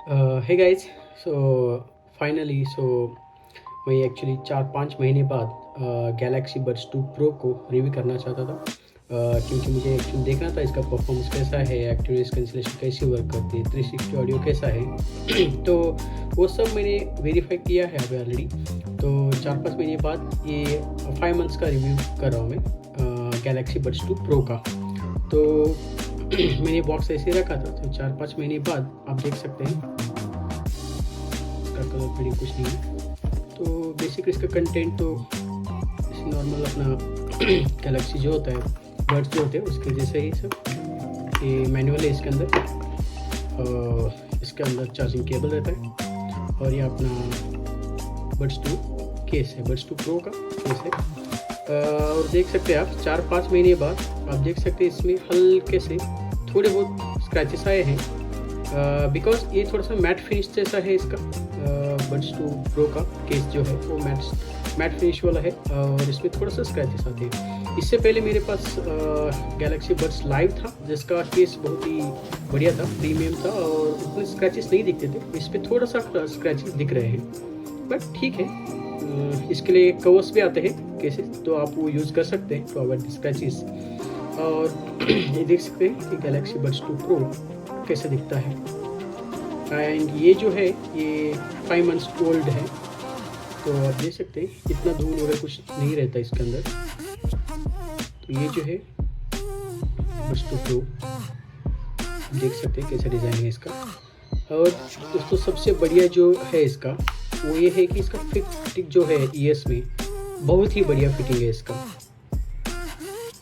हे guys. So finally मैं actually 4-5 महीने बाद गैलेक्सी बड्स 2 प्रो को रिव्यू करना चाहता था। क्योंकि मुझे एक्चुअली देखना था इसका परफॉर्मेंस कैसा है, एक्टिव नॉइज़ कैंसलेशन कैसी वर्क करती है, 360 ऑडियो कैसा है। तो वो सब मैंने वेरीफाई किया है अभी ऑलरेडी। तो 4-5 महीने बाद ये 5 मंथ्स का रिव्यू कर रहा हूँ मैं गैलेक्सी बड्स 2 प्रो का। तो मैंने बॉक्स ऐसे रखा था, तो 4-5 महीने बाद आप देख सकते हैं इसका कलर फिटिंग कुछ नहीं है। तो बेसिक इसका कंटेंट तो नॉर्मल अपना गैलेक्सी जो होता है, बड्स जो होते हैं उसके जैसे ही सब। ये मैनुअल है इसके अंदर, और इसके अंदर चार्जिंग केबल रहता है, और ये अपना बड्स 2 केस है, बड्स 2 प्रो का केस है। और देख सकते हैं आप 4-5 महीने बाद आप देख सकते हैं इसमें हल्के से थोड़े बहुत स्क्रैचेस आए हैं, बिकॉज ये थोड़ा सा मैट फिनिश जैसा है इसका। बड्स 2 प्रो का केस जो है वो मैट फिनिश वाला है, और इसमें थोड़ा सा स्क्रैचेस आते हैं। इससे पहले मेरे पास गैलेक्सी बड्स लाइव था, जिसका केस बहुत ही बढ़िया था, प्रीमियम था, और उतने स्क्रैचेस नहीं दिखते थे। इस पर थोड़ा सा स्क्रैचेस दिख रहे हैं, बट ठीक है। इसके लिए कवर्स भी आते हैं केसेस, तो आप वो यूज़ कर सकते हैं टू अवॉइड स्क्रैचेस। और ये देख सकते हैं कि गैलेक्सी बड्स 2 प्रो कैसे दिखता है। एंड ये जो है ये 5 मंथ्स ओल्ड है, तो आप देख सकते हैं इतना धूल वगैरह कुछ नहीं रहता इसके अंदर। तो ये जो है बड्स 2 प्रो देख सकते हैं कैसा डिज़ाइन है इसका। और दोस्तों सबसे बढ़िया जो है इसका वो ये है कि इसका फिटिंग जो है ईयर्स में बहुत ही बढ़िया फिटिंग है इसका।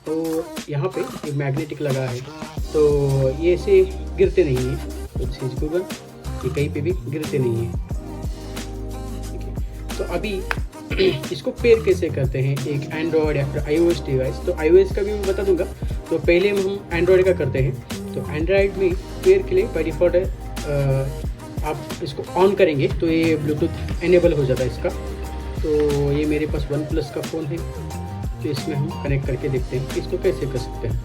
तो यहाँ पे एक मैग्नेटिक लगा है, तो ये ऐसे गिरते नहीं हैं, तो ये कहीं पे भी गिरते नहीं हैं। ठीक है, तो अभी इसको पेयर कैसे करते हैं एक एंड्रॉयड या फिर iOS डिवाइस। तो iOS का भी मैं बता दूंगा, तो पहले हम एंड्रॉयड का करते हैं। तो एंड्रॉयड में पेयर के लिए बाय डिफ़ॉल्ट आप इसको ऑन करेंगे तो ये ब्लूटूथ इनेबल हो जाता है इसका। तो ये मेरे पास वन प्लस का फ़ोन है, तो इसमें हम कनेक्ट करके देखते हैं कि इसको कैसे कर सकते हैं।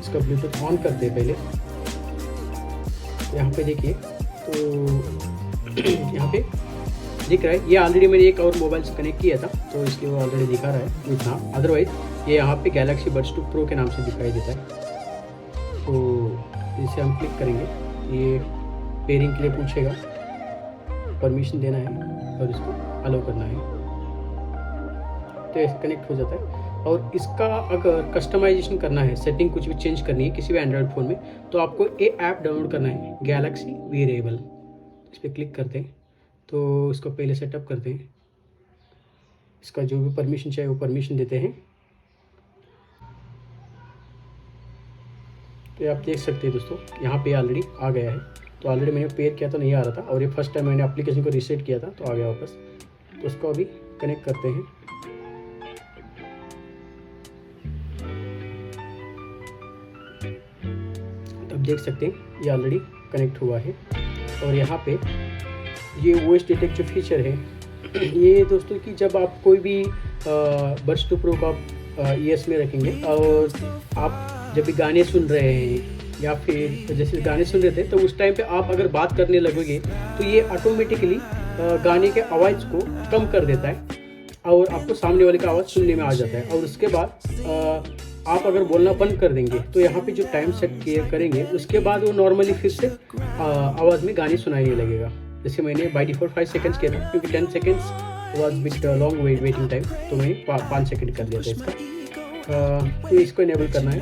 इसका ब्लूटूथ ऑन करते हैं पहले। यहाँ पे देखिए, तो यहाँ पे दिख रहा है, ये ऑलरेडी मैंने एक और मोबाइल से कनेक्ट किया था, तो इसलिए वो ऑलरेडी दिखा रहा है इतना। अदरवाइज ये यहाँ पे गैलेक्सी बड्स 2 प्रो के नाम से दिखाई देता है। तो इसे हम क्लिक करेंगे, ये पेयरिंग के लिए पूछेगा, परमिशन देना है और इसको अलाउ करना है, तो ऐसे कनेक्ट हो जाता है। और इसका अगर कस्टमाइजेशन करना है, सेटिंग कुछ भी चेंज करनी है किसी भी एंड्रॉयड फ़ोन में, तो आपको ये ऐप डाउनलोड करना है, गैलेक्सी वेरिएबल। इस पर क्लिक करते हैं, तो इसको पहले सेटअप करते हैं। इसका जो भी परमिशन चाहिए वो परमिशन देते हैं। तो आप देख सकते हैं दोस्तों, यहाँ पे ऑलरेडी आ गया है। तो ऑलरेडी मैंने पेयर किया तो नहीं आ रहा था, और ये फर्स्ट टाइम मैंने एप्लीकेशन को रीसेट किया था तो आ गया वापस। तो उसको अभी कनेक्ट करते हैं। तो आप देख सकते हैं ये ऑलरेडी कनेक्ट हुआ है। और यहाँ पे ये वॉइस डिटेक्ट जो फीचर है, ये दोस्तों कि जब आप कोई भी बड्स 2 प्रो का ईयर्स में रखेंगे, और आप जब भी गाने सुन रहे हैं या फिर जैसे गाने सुन रहे थे, तो उस टाइम पे आप अगर बात करने लगोगे तो ये ऑटोमेटिकली गाने के आवाज़ को कम कर देता है, और आपको सामने वाले का आवाज़ सुनने में आ जाता है। और उसके बाद आप अगर बोलना बंद कर देंगे, तो यहाँ पे जो टाइम सेट करेंगे उसके बाद वो नॉर्मली फिर से आवाज़ में गाने सुनाने लगेगा। जैसे मैंने बाय डिफ़ॉल्ट 5 सेकेंड्स किया था, क्योंकि 10 seconds was with long waiting time, तो मैंने 5 सेकेंड कर दिया था इसका। तो इसको इनेबल करना है,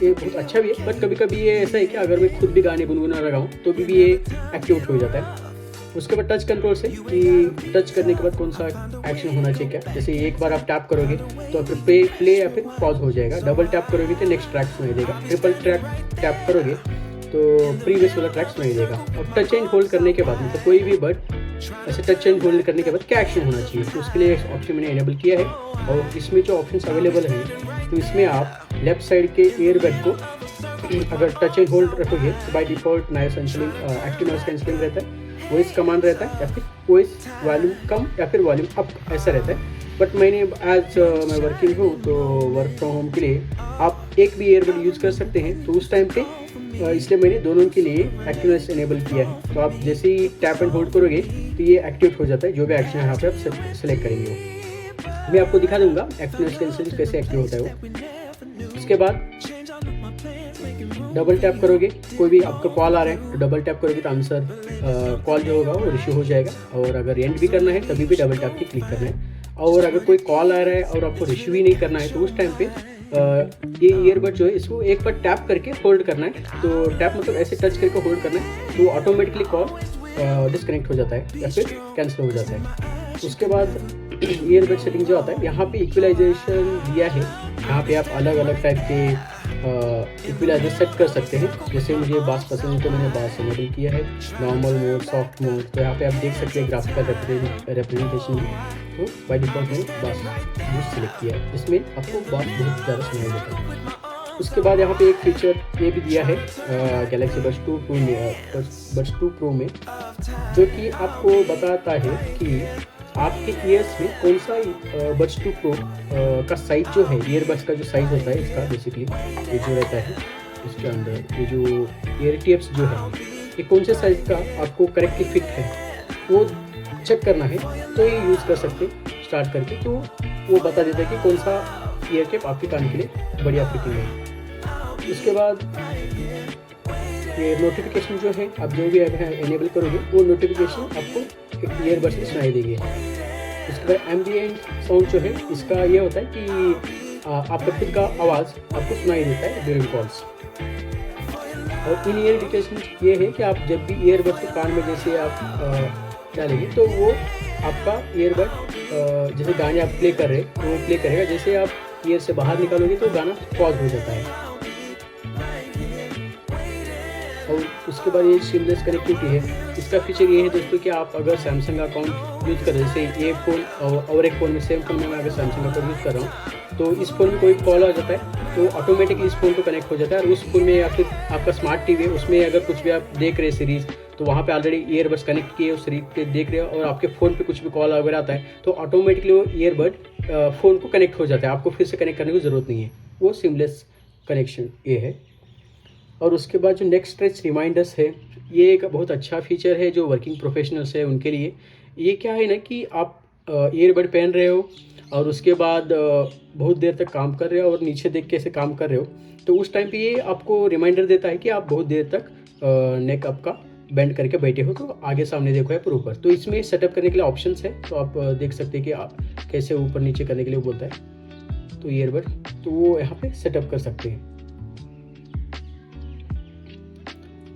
ये बहुत अच्छा भी है। बट कभी कभी ये ऐसा है कि अगर मैं खुद भी गाने गुनगुना लगाऊँ तो भी ये एक्टिवेट हो जाता है। उसके बाद टच कंट्रोल से, कि टच करने के बाद कौन सा एक्शन होना चाहिए क्या। जैसे एक बार आप टैप करोगे तो फिर प्ले या फिर पॉज हो जाएगा, डबल टैप करोगे तो नेक्स्ट ट्रैक सुनाई देगा, ट्रिपल टैप करोगे तो प्रीवियस वाला ट्रैक सुनाई देगा। और टच एंड होल्ड करने के बाद, मतलब कोई भी बट ऐसे टच एंड होल्ड करने के बाद क्या एक्शन होना चाहिए, तो उसके लिए ऑप्शन मैंने इनेबल किया है। और इसमें जो ऑप्शंस अवेलेबल हैं, तो इसमें आप लेफ्ट साइड के ईयरबड को अगर टच एंड होल्ड रखोगे तो by default active noise cancelling रहता है, वॉइस कमांड रहता है, या फिर वॉइस वॉल्यूम कम या फिर वॉल्यूम अप, ऐसा रहता है। बट मैंने एज मैं वर्किंग हूँ तो वर्क फ्रॉम होम के लिए आप एक भी ईयरबड यूज़ कर सकते हैं, तो उस टाइम पे इसलिए मैंने दोनों के लिए एक्टिवनेस इनेबल किया है। तो आप जैसे ही टैप एंड होल्ड करोगे तो ये एक्टिवेट हो जाता है, जो भी एक्शन यहाँ पे आप सेलेक्ट करेंगे वो मैं आपको दिखा दूंगा एक्टिवनेस कैंसिल कैसे एक्टिव होता है वो। उसके बाद डबल टैप करोगे, कोई भी आपका कॉल आ रहा है तो डबल टैप करोगे तो आंसर कॉल जो होगा वो रिसीव हो जाएगा। और अगर एंड भी करना है तभी भी डबल टैप की क्लिक करना है। और अगर कोई कॉल आ रहा है और आपको रिसीव ही नहीं करना है तो उस टाइम पे ये ईयरबड जो है इसको एक बार टैप करके होल्ड करना है। तो टैप मतलब ऐसे टच करके होल्ड करना है, तो ऑटोमेटिकली कॉल डिस्कनेक्ट हो जाता है या फिर कैंसिल हो जाता है। उसके बाद ईयरबड सेटिंग जो आता है, यहाँ पे इक्वलाइजेशन दिया है। यहाँ पे आप अलग अलग टाइप के इक्वलाइजर सेट कर सकते हैं। जैसे मुझे बास पसंद है तो मैंने बास इनेबल किया है, नॉर्मल मोड, सॉफ्ट मोड। तो यहाँ पे आप देख सकते हैं ग्राफिकल रिप्रेजेंटेशन तो बाय डिफॉल्ट मैंने बास यूज सेलेक्ट किया है, इसमें आपको बास बहुत ज़्यादा सुनाई देता है। उसके बाद यहाँ पे एक फीचर ये भी दिया है गैलेक्सी बड्स 2 प्रो में, जो कि आपको बताता है कि आपके ईयर्स में कौन सा बड्स 2 प्रो का साइज जो है, ईयरबड्स का जो साइज़ होता है इसका बेसिकली ये जो रहता है इसके अंदर ये जो ईयर टिप्स जो है ये कौन से साइज़ का आपको करेक्टली फिट है वो चेक करना है। तो ये यूज़ कर सकते स्टार्ट करके, तो वो बता देता है कि कौन सा ईयर टिप आपके कान के लिए बढ़िया फिटिंग है। उसके बाद ये नोटिफिकेशन जो है आप जो भी एनेबल करोगे वो नोटिफिकेशन आपको ईयरबड्स में सुनाई देगी। उसके बाद एम्बिएंट साउंड जो है इसका ये होता है कि आपका खुद का आवाज़ आपको सुनाई देता है ड्यूरिंग कॉल्स। और इन ईयर इंडिकेशन ये है कि आप जब भी ईयरबड्स को कान में जैसे आप डालेंगे तो वो आपका ईयरबड जैसे गाने आप प्ले कर रहे हैं तो वो प्ले करेगा, जैसे आप ईयर से बाहर निकालोगे तो गाना पॉज हो जाता है। और उसके बाद ये सीमलेस कनेक्टिविटी है, इसका फीचर ये है दोस्तों कि आप अगर सैमसंग अकाउंट यूज़ कर रहे हैं, जैसे ये फ़ोन और एक फ़ोन में सेम फ़ोन में मैं अगर सैमसंग अकाउंट यूज़ कर रहा हूँ तो इस फ़ोन में कोई कॉल आ जाता है तो ऑटोमेटिकली इस फ़ोन को कनेक्ट हो जाता है। और उस फ़ोन में या फिर आपका स्मार्ट टीवी है उसमें अगर कुछ भी आप देख रहे हैं सीरीज़ तो वहाँ पे ऑलरेडी ईयरबड्स कनेक्ट किए उस सीरीज पे देख रहे हो और आपके फ़ोन पे कुछ भी कॉल वगैरह आता है तो ऑटोमेटिकली वो ईयरबड फ़ोन को कनेक्ट हो जाता है, आपको फिर से कनेक्ट करने की ज़रूरत नहीं है। वो सीमलेस कनेक्शन ये है। और उसके बाद जो नेक्स्ट स्ट्रेच रिमाइंडर्स है, ये एक बहुत अच्छा फीचर है जो वर्किंग प्रोफेशनल्स है उनके लिए। ये क्या है ना कि आप ईयरबड पहन रहे हो और उसके बाद बहुत देर तक काम कर रहे हो और नीचे देख के ऐसे काम कर रहे हो तो उस टाइम पे ये आपको रिमाइंडर देता है कि आप बहुत देर तक नेक आपका बेंड करके बैठे हो तो आगे सामने देखो है ऊपर। तो इसमें सेटअप करने के लिए ऑप्शंस है, तो आप देख सकते हैं कि आप कैसे ऊपर नीचे करने के लिए बोलता है तो ईयरबड तो वो यहाँ पे सेटअप कर सकते हैं।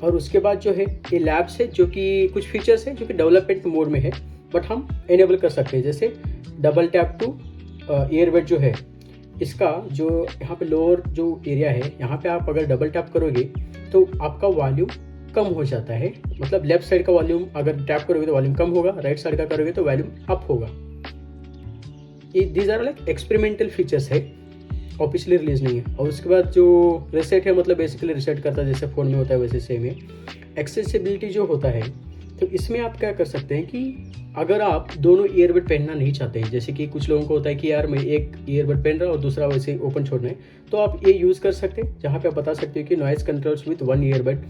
और उसके बाद जो है ये लैब्स है जो कि कुछ फीचर्स हैं जो कि डेवलपमेंट मोड में है बट हम इनेबल कर सकते हैं। जैसे डबल टैप टू ईयरबड जो है इसका जो यहाँ पे लोअर जो एरिया है यहाँ पे आप अगर डबल टैप करोगे तो आपका वॉल्यूम कम हो जाता है, मतलब लेफ्ट साइड का वॉल्यूम अगर टैप करोगे तो वॉल्यूम कम होगा, राइट साइड का करोगे तो वॉल्यूम अप होगा। ये these are like experimental features है, ऑफिशियली रिलीज नहीं है। और उसके बाद जो रीसेट है मतलब बेसिकली रीसेट करता है जैसे फ़ोन में होता है वैसे सेम है। एक्सेसिबिलिटी जो होता है तो इसमें आप क्या कर सकते हैं कि अगर आप दोनों ईयरबड पहनना नहीं चाहते हैं, जैसे कि कुछ लोगों को होता है कि यार मैं एक ईयरबड पहन रहा हूँ और दूसरा वैसे ओपन छोड़ना है, तो आप ये यूज़ कर सकते हैं जहाँ पे आप बता सकते हो कि noise controls with one earbud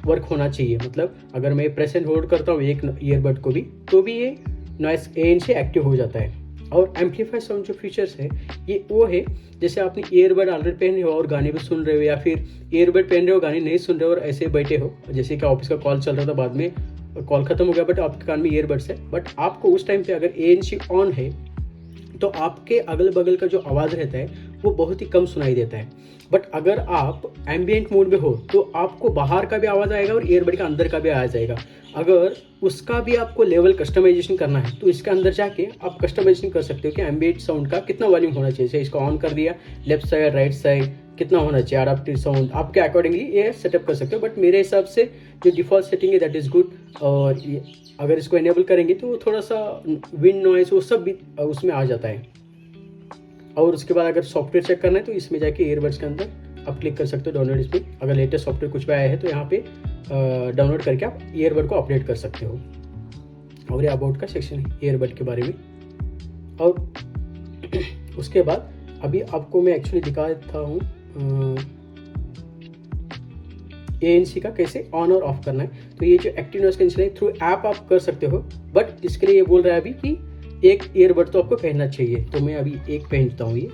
work होना चाहिए। मतलब अगर मैं प्रेस एंड होल्ड करता हूँ एक ईयरबड को भी तो भी ये नॉइज़ एन से एक्टिव हो जाता है। और एम्पलीफाई साउंड जो फीचर्स है ये वो है जैसे आपने ईयरबड ऑलरेडी पहन रहे हो और गाने भी सुन रहे हो या फिर ईयरबड पहन रहे हो गाने नहीं सुन रहे हो और ऐसे बैठे हो, जैसे कि ऑफिस का कॉल चल रहा था बाद में कॉल खत्म हो गया बट आपके कान में ईयरबड्स है, बट आपको उस टाइम पे अगर ANC ऑन है तो आपके अगल बगल का जो आवाज़ रहता है वो बहुत ही कम सुनाई देता है। बट अगर आप एम्बिएंट मोड में हो तो आपको बाहर का भी आवाज़ आएगा और ईयरबड का अंदर का भी आवाज़ आएगा। अगर उसका भी आपको लेवल कस्टमाइजेशन करना है तो इसके अंदर जाके आप कस्टमाइजेशन कर सकते हो कि एम्बिएंट साउंड का कितना वॉल्यूम होना चाहिए। जैसे इसको ऑन कर दिया, लेफ्ट साइड राइट साइड कितना होना चाहिए, अडाप्टिव साउंड आपके अकॉर्डिंगली ये सेटअप कर सकते हो। बट मेरे हिसाब से जो डिफ़ॉल्ट सेटिंग है दैट इज़ गुड। और अगर इसको इनेबल करेंगे तो थोड़ा सा विंड नॉइस वो सब भी उसमें आ जाता है। और उसके बाद अगर सॉफ्टवेयर चेक करना है तो इसमें जाके ईयरबड्स के अंदर आप क्लिक कर सकते हो डाउनलोड। इसमें अगर लेटेस्ट सॉफ्टवेयर कुछ भी आया है तो यहाँ पे डाउनलोड करके आप ईयरबड को अपडेट कर सकते हो। और ये अबाउट का सेक्शन है ईयरबड के बारे में। और उसके बाद अभी आपको मैं एक्चुअली दिखाता हूँ ANC का कैसे ऑन और ऑफ करना है। तो ये जो एक्टिव नॉइज कैंसिल है थ्रू ऐप आप कर सकते हो, बट इसके लिए ये बोल रहा है अभी कि एक ईयरबड तो आपको पहनना चाहिए। तो मैं अभी एक पहनता हूँ ये,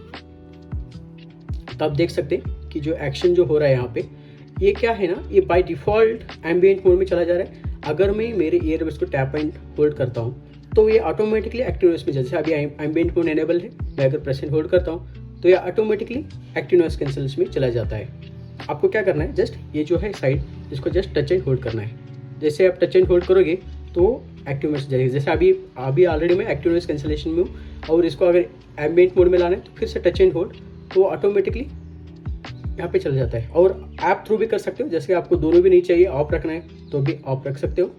तो आप देख सकते हैं कि जो एक्शन जो हो रहा है यहाँ पे, ये क्या है ना, ये बाय डिफ़ॉल्ट एम्बिएंट मोड में चला जा रहा है। अगर मैं मेरे ईयरबड्स को टैप एंड होल्ड करता हूँ तो ये ऑटोमेटिकली एक्टिव नॉइज में, जैसे अभी एम्बिएंट मोड एनेबल है, मैं अगर प्रेस एंड होल्ड करता हूँ तो ये ऑटोमेटिकली एक्टिव नॉइज कैंसिल में चला जाता है। आपको क्या करना है, जस्ट ये जो है साइड, इसको जस्ट टच एंड होल्ड करना है। जैसे आप टच एंड होल्ड करोगे तो एक्टिव नॉइज जाएगी। जैसे अभी ऑलरेडी मैं एक्टिव नॉइज कैंसिलेशन में हूँ, और इसको अगर एम्बिएंट मोड में लाना है तो फिर से टच एंड होल्ड, तो ऑटोमेटिकली यहाँ पे चल जाता है। और ऐप थ्रू भी कर सकते हो, जैसे आपको दोनों भी नहीं चाहिए, ऑफ रखना है तो भी ऑफ रख सकते हो,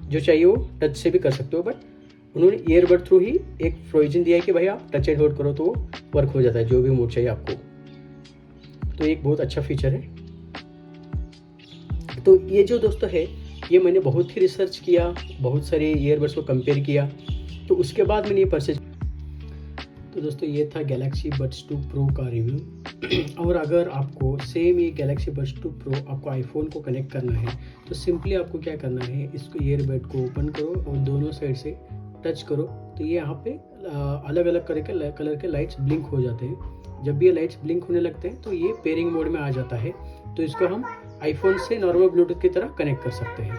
जो चाहिए वो टच से भी कर सकते हो। बट उन्होंने ईयरबड थ्रू ही एक प्रोविजन दिया है कि भाई आप टच एंड होल्ड करो तो वो वर्क हो जाता है, जो भी मोड चाहिए आपको। तो एक बहुत अच्छा फीचर है। तो ये जो दोस्तों है, ये मैंने बहुत ही रिसर्च किया, बहुत सारे ईयरबड्स को कंपेयर किया, तो उसके बाद मैंने ये परचेज। तो दोस्तों ये था गैलेक्सी बड्स 2 प्रो का रिव्यू। और अगर आपको सेम ये गैलेक्सी बड्स 2 प्रो आपको आईफोन को कनेक्ट करना है तो सिंपली आपको क्या करना है, इसको ईयरबड को ओपन करो और दोनों साइड से टच करो, तो ये यहाँ पे अलग अलग कलर के लाइट्स ब्लिंक हो जाते हैं। जब भी ये लाइट्स ब्लिंक होने लगते हैं तो ये पेयरिंग मोड में आ जाता है। तो इसको हम आईफोन से नॉर्मल ब्लूटूथ की तरह कनेक्ट कर सकते हैं।